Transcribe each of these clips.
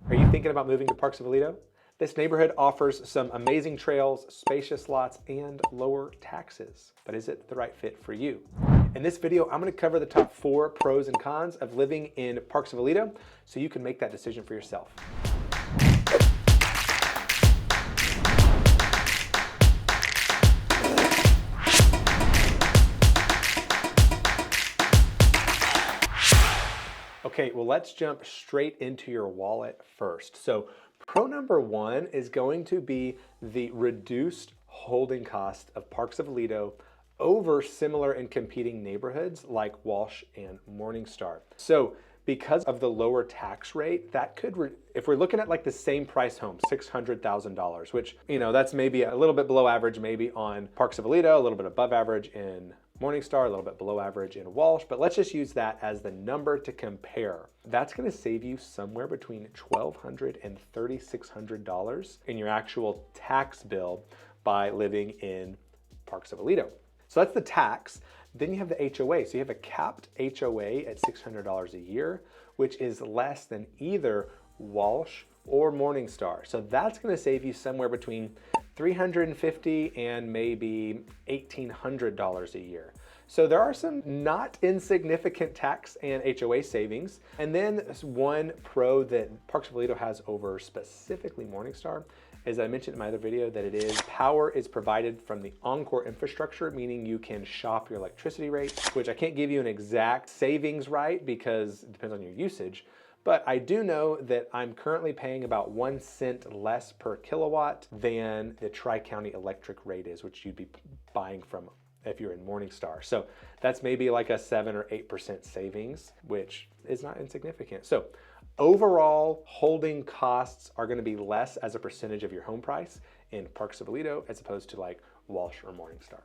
Are you thinking about moving to Parks of Aledo? This neighborhood offers some amazing trails, spacious lots, and lower taxes. But is it the right fit for you? In this video, I'm going to cover the top 4 pros and cons of living in Parks of Aledo so you can make that decision for yourself. Okay, well, let's jump straight into your wallet first. So pro number 1 is going to be the reduced holding cost of Parks of Aledo over similar and competing neighborhoods like Walsh and Morningstar. So because of the lower tax rate, that could, if we're looking at like the same price home, $600,000, which, you know, that's maybe a little bit below average maybe on Parks of Aledo, a little bit above average in Morningstar, a little bit below average in Walsh, but let's just use that as the number to compare. That's going to save you somewhere between $1,200 and $3,600 in your actual tax bill by living in Parks of Aledo. So that's the tax. Then you have the HOA. So you have a capped HOA at $600 a year, which is less than either Walsh or Morningstar. So that's going to save you somewhere between $350 and maybe $1,800 a year. So there are some not insignificant tax and HOA savings. And then one pro that Parks of Aledo has over specifically Morningstar, as I mentioned in my other video, that it is power is provided from the Encore infrastructure, meaning you can shop your electricity rates, which I can't give you an exact savings right because it depends on your usage. But I do know that I'm currently paying about 1 cent less per kilowatt than the Tri-County electric rate is, which you'd be buying from if you're in Morningstar. So that's maybe like a 7 or 8% savings, which is not insignificant. So overall, holding costs are going to be less as a percentage of your home price in Parks of Aledo as opposed to like Walsh or Morningstar.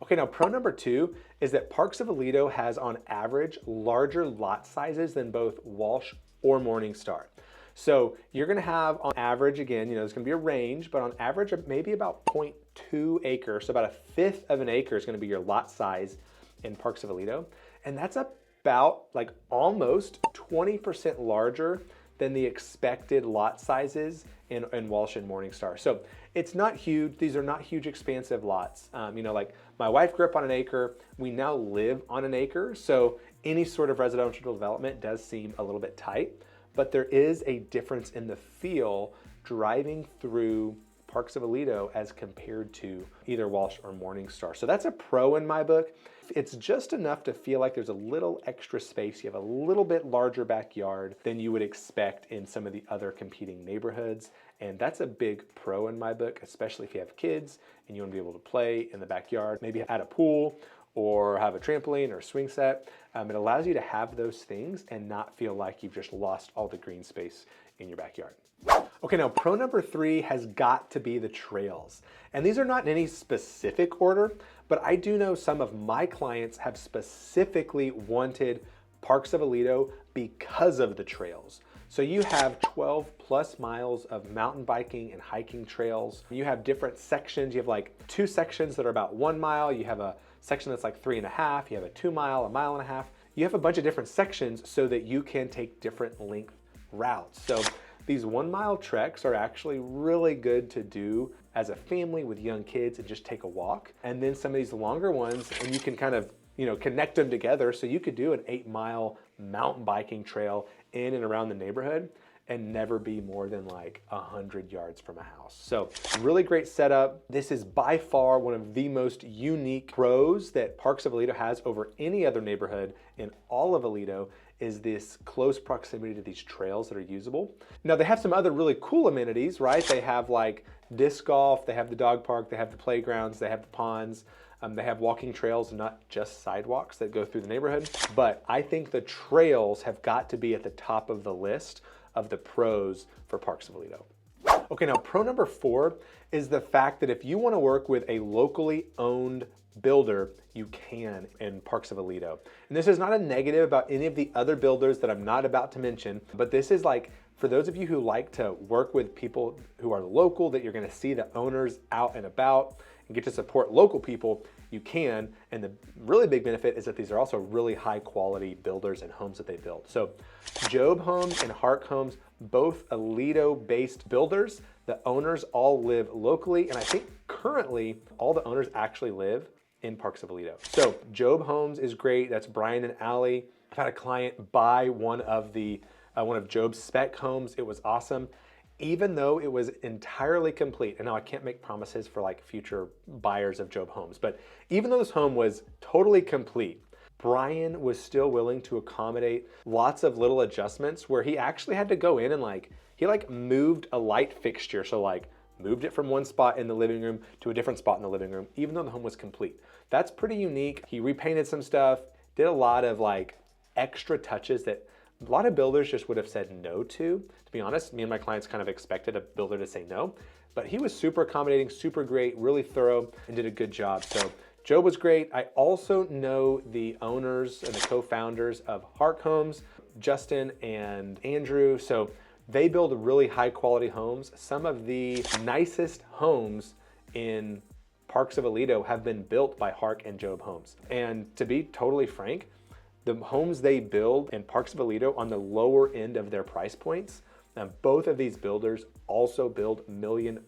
Okay, now pro number 2 is that Parks of Aledo has on average larger lot sizes than both Walsh or Morningstar. So you're gonna have on average, again, you know, there's gonna be a range, but on average maybe about 0.2 acres, so about 1/5 of an acre is gonna be your lot size in Parks of Aledo. And that's about like almost 20% larger than the expected lot sizes in Walsh and Morningstar. So it's not huge. These are not huge expansive lots. You know, like my wife grew up on an acre. We now live on an acre. So any sort of residential development does seem a little bit tight, but there is a difference in the feel driving through Parks of Aledo as compared to either Walsh or Morningstar. So that's a pro in my book. It's just enough to feel like there's a little extra space. You have a little bit larger backyard than you would expect in some of the other competing neighborhoods. And that's a big pro in my book, especially if you have kids and you want to be able to play in the backyard, maybe at a pool or have a trampoline or a swing set. It allows you to have those things and not feel like you've just lost all the green space in your backyard. Okay, now pro number 3 has got to be the trails. And these are not in any specific order, but I do know some of my clients have specifically wanted Parks of Aledo because of the trails. So you have 12 plus miles of mountain biking and hiking trails. You have different sections. You have like 2 sections that are about 1 mile. You have a section that's like 3.5. You have a 2 mile, 1.5 miles. You have a bunch of different sections so that you can take different length routes. So these 1 mile treks are actually really good to do as a family with young kids and just take a walk. And then some of these longer ones, and you can kind of, you know, connect them together. So you could do an 8-mile mountain biking trail in and around the neighborhood and never be more than like 100 yards from a house. So really great setup. This is by far one of the most unique pros that Parks of Aledo has over any other neighborhood in all of Aledo, is this close proximity to these trails that are usable. Now they have some other really cool amenities, right? They have like disc golf, they have the dog park, they have the playgrounds, they have the ponds, they have walking trails, not just sidewalks that go through the neighborhood. But I think the trails have got to be at the top of the list of the pros for Parks of Aledo. Okay, now pro number 4 is the fact that if you want to work with a locally owned builder, you can in Parks of Aledo. And this is not a negative about any of the other builders that I'm not about to mention, but this is like, for those of you who like to work with people who are local, that you're going to see the owners out and about, and get to support local people, you can. And the really big benefit is that these are also really high quality builders and homes that they build. So Job Homes and Hark Homes, both Aledo based builders. The owners all live locally, and I think currently all the owners actually live in Parks of Aledo. So Job Homes is great. That's Brian and Allie. I've had a client buy one of Job's spec homes. It was awesome. Even though it was entirely complete, and now I can't make promises for like future buyers of Job Homes, but even though this home was totally complete, Brian was still willing to accommodate lots of little adjustments where he actually had to go in and he moved a light fixture. So moved it from one spot in the living room to a different spot in the living room, even though the home was complete. That's pretty unique. He repainted some stuff, did a lot of extra touches that a lot of builders just would have said no to. To be honest, me and my clients kind of expected a builder to say no, but he was super accommodating, super great, really thorough, and did a good job. So Joe was great. I also know the owners and the co-founders of Hark Homes, Justin and Andrew. So they build really high quality homes. Some of the nicest homes in Parks of Aledo have been built by Hark and Job Homes. And to be totally frank, the homes they build in Parks of Aledo on the lower end of their price points, and both of these builders also build $1 million+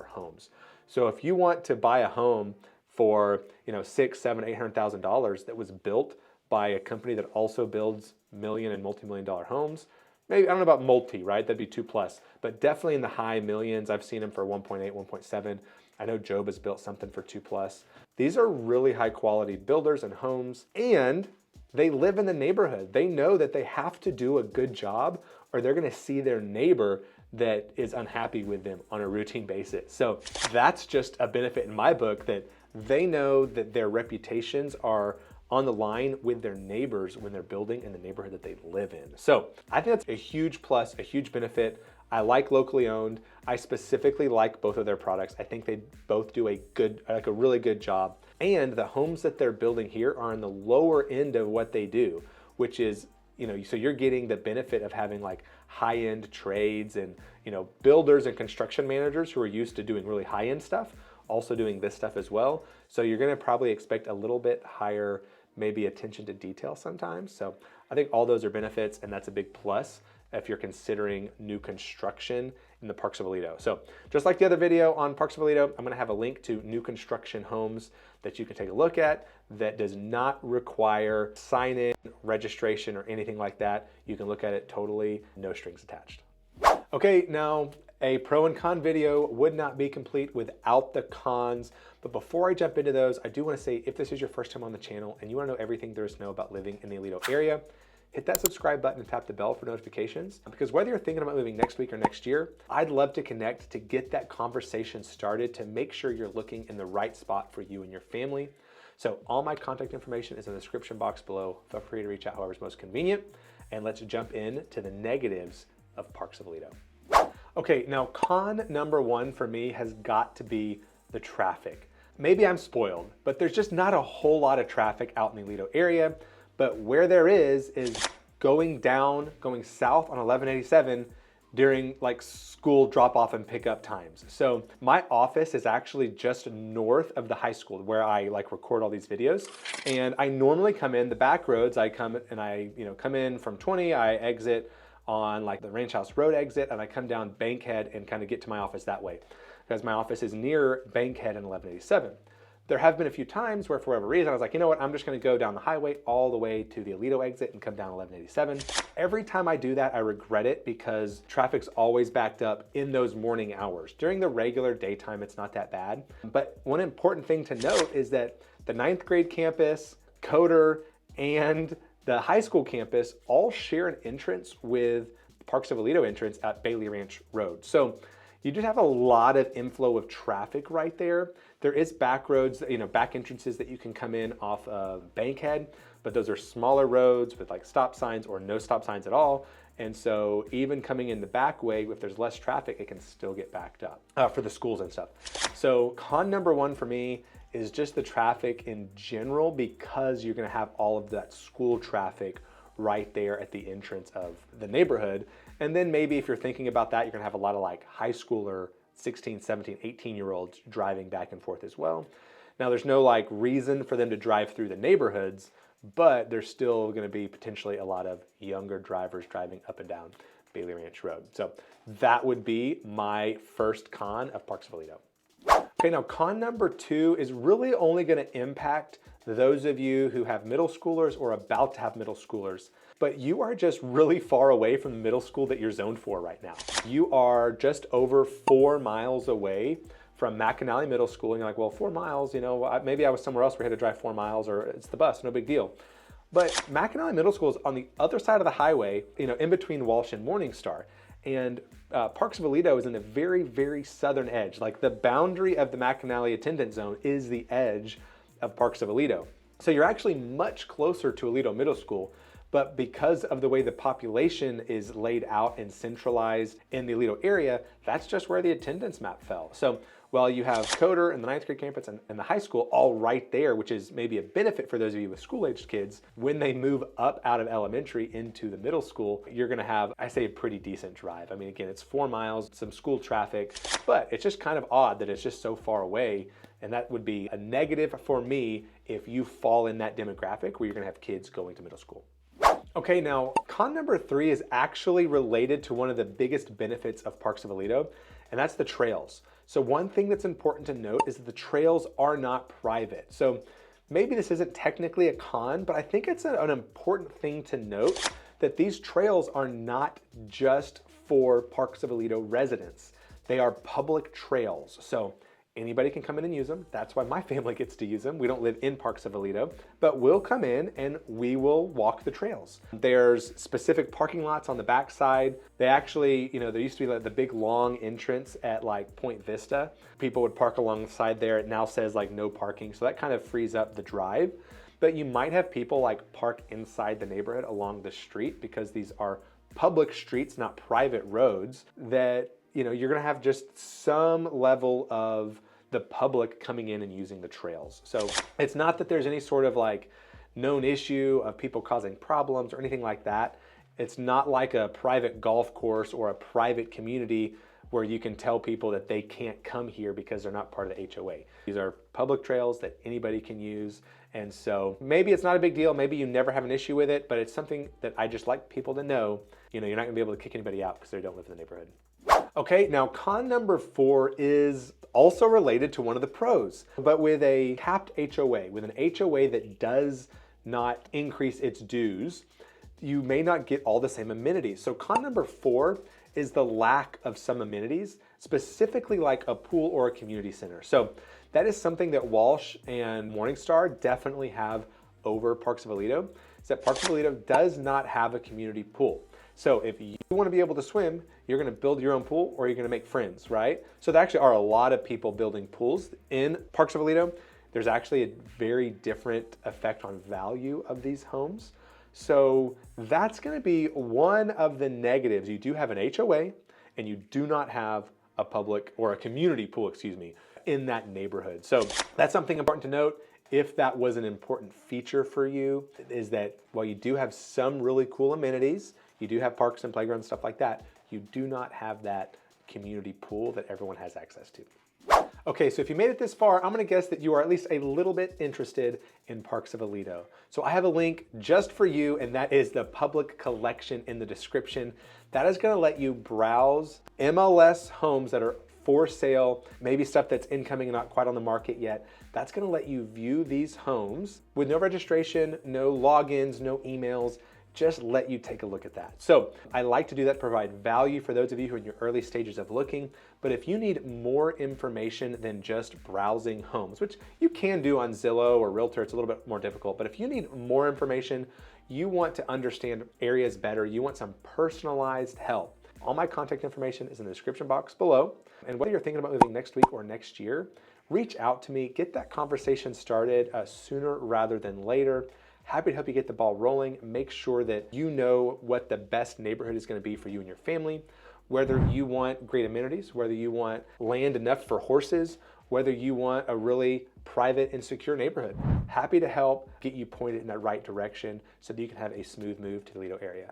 homes. So if you want to buy a home for $600,000, $700,000, $800,000 that was built by a company that also builds million and multi-million-dollar homes, maybe, I don't know about multi, right? That'd be 2+, but definitely in the high millions. I've seen them for 1.8, 1.7. I know Job has built something for 2+. These are really high quality builders and homes, and they live in the neighborhood. They know that they have to do a good job or they're gonna see their neighbor that is unhappy with them on a routine basis. So that's just a benefit in my book, that they know that their reputations are on the line with their neighbors when they're building in the neighborhood that they live in. So I think that's a huge plus, a huge benefit. I like locally owned. I specifically like both of their products. I think they both do a really good job. And the homes that they're building here are on the lower end of what they do, which is, so you're getting the benefit of having high-end trades and, builders and construction managers who are used to doing really high-end stuff, also doing this stuff as well. So you're gonna probably expect a little bit higher, maybe attention to detail sometimes. So I think all those are benefits, and that's a big plus if you're considering new construction in the Parks of Aledo. So just like the other video on Parks of Aledo, I'm gonna have a link to new construction homes that you can take a look at that does not require sign-in, registration, or anything like that. You can look at it totally, no strings attached. Okay, now a pro and con video would not be complete without the cons. But before I jump into those, I do wanna say, if this is your first time on the channel and you wanna know everything there is to know about living in the Aledo area, hit that subscribe button and tap the bell for notifications. Because whether you're thinking about moving next week or next year, I'd love to connect to get that conversation started to make sure you're looking in the right spot for you and your family. So all my contact information is in the description box below. Feel free to reach out however's most convenient. And let's jump in to the negatives of Parks of Aledo. Okay, now con number one for me has got to be the traffic. Maybe I'm spoiled, but there's just not a whole lot of traffic out in the Aledo area. But where there is going south on 1187 during school drop-off and pickup times. So my office is actually just north of the high school where I record all these videos. And I normally come in the back roads. I come in from 20, I exit on the Ranch House Road exit, and I come down Bankhead and kind of get to my office that way, because my office is near Bankhead and 1187. There have been a few times where, for whatever reason, I was like, you know what, I'm just gonna go down the highway all the way to the Aledo exit and come down 1187. Every time I do that, I regret it because traffic's always backed up in those morning hours. During the regular daytime, it's not that bad. But one important thing to note is that the 9th grade campus, Coder, and the high school campus all share an entrance with Parks of Aledo entrance at Bailey Ranch Road. So you just have a lot of inflow of traffic right there. There is back roads, back entrances that you can come in off of Bankhead, but those are smaller roads with stop signs or no stop signs at all. And so even coming in the back way, if there's less traffic, it can still get backed up for the schools and stuff. So con number one for me is just the traffic in general, because you're gonna have all of that school traffic right there at the entrance of the neighborhood. And then maybe if you're thinking about that, you're gonna have a lot of high schooler 16, 17, 18-year-olds driving back and forth as well. Now, there's no like reason for them to drive through the neighborhoods, but there's still going to be potentially a lot of younger drivers driving up and down Bailey Ranch Road. So that would be my first con of Parks of Aledo. Okay, now con number 2 is really only going to impact those of you who have middle schoolers or about to have middle schoolers, but you are just really far away from the middle school that you're zoned for right now. You are just over 4 miles away from McAnnally Middle School, and you're like, well, 4 miles, you know, maybe I was somewhere else where I had to drive 4 miles, or it's the bus, no big deal. But McAnnally Middle School is on the other side of the highway, you know, in between Walsh and Morningstar. And Parks of Aledo is in the very, very southern edge. Like the boundary of the McAnnally attendance zone is the edge of Parks of Aledo. So you're actually much closer to Aledo Middle School, but because of the way the population is laid out and centralized in the Aledo area, that's just where the attendance map fell. So while you have Coder and the 9th grade campus and the high school all right there, which is maybe a benefit for those of you with school-aged kids, when they move up out of elementary into the middle school, you're gonna have, I say, a pretty decent drive. I mean, again, it's 4 miles, some school traffic, but it's just kind of odd that it's just so far away, and that would be a negative for me if you fall in that demographic where you're gonna have kids going to middle school. Okay, now con number 3 is actually related to one of the biggest benefits of Parks of Aledo, and that's the trails. So one thing that's important to note is that the trails are not private. So maybe this isn't technically a con, but I think it's an important thing to note that these trails are not just for Parks of Aledo residents. They are public trails. So anybody can come in and use them. That's why my family gets to use them. We don't live in Parks of Aledo, but we'll come in and we will walk the trails. There's specific parking lots on the backside. They actually, you know, there used to be like the big long entrance at like Point Vista. People would park alongside there. It now says like no parking. So that kind of frees up the drive. But you might have people like park inside the neighborhood along the street because these are public streets, not private roads, that, you know, you're gonna have just some level of the public coming in and using the trails. So it's not that there's any sort of like known issue of people causing problems or anything like that. It's not like a private golf course or a private community where you can tell people that they can't come here because they're not part of the HOA. These are public trails that anybody can use. And so maybe it's not a big deal. Maybe you never have an issue with it, but it's something that I just like people to know. You know, you're not gonna be able to kick anybody out because they don't live in the neighborhood. Okay, now con number 4 is also related to one of the pros, but with a capped HOA, with an HOA that does not increase its dues, you may not get all the same amenities. So con number 4 is the lack of some amenities, specifically like a pool or a community center. So that is something that Walsh and Morningstar definitely have over Parks of Aledo, is that Parks of Aledo does not have a community pool. So if you want to be able to swim, you're going to build your own pool or you're going to make friends, right? So there actually are a lot of people building pools in Parks of Aledo. There's actually a very different effect on value of these homes. So that's going to be one of the negatives. You do have an HOA and you do not have a public or a community pool, in that neighborhood. So that's something important to note. If that was an important feature for you, is that while you do have some really cool amenities, you do have parks and playgrounds, stuff like that, you do not have that community pool that everyone has access to. Okay, so if you made it this far, I'm gonna guess that you are at least a little bit interested in Parks of Aledo. So I have a link just for you, and that is the public collection in the description. That is gonna let you browse MLS homes that are for sale, maybe stuff that's incoming and not quite on the market yet. That's gonna let you view these homes with no registration, no logins, no emails, just let you take a look at that. So I like to do that, provide value for those of you who are in your early stages of looking. But if you need more information than just browsing homes, which you can do on Zillow or Realtor, it's a little bit more difficult. But if you need more information, you want to understand areas better, you want some personalized help, all my contact information is in the description box below. And whether you're thinking about moving next week or next year, reach out to me, get that conversation started sooner rather than later. Happy to help you get the ball rolling. Make sure that you know what the best neighborhood is going to be for you and your family, whether you want great amenities, whether you want land enough for horses, whether you want a really private and secure neighborhood. Happy to help get you pointed in that right direction so that you can have a smooth move to the Aledo area.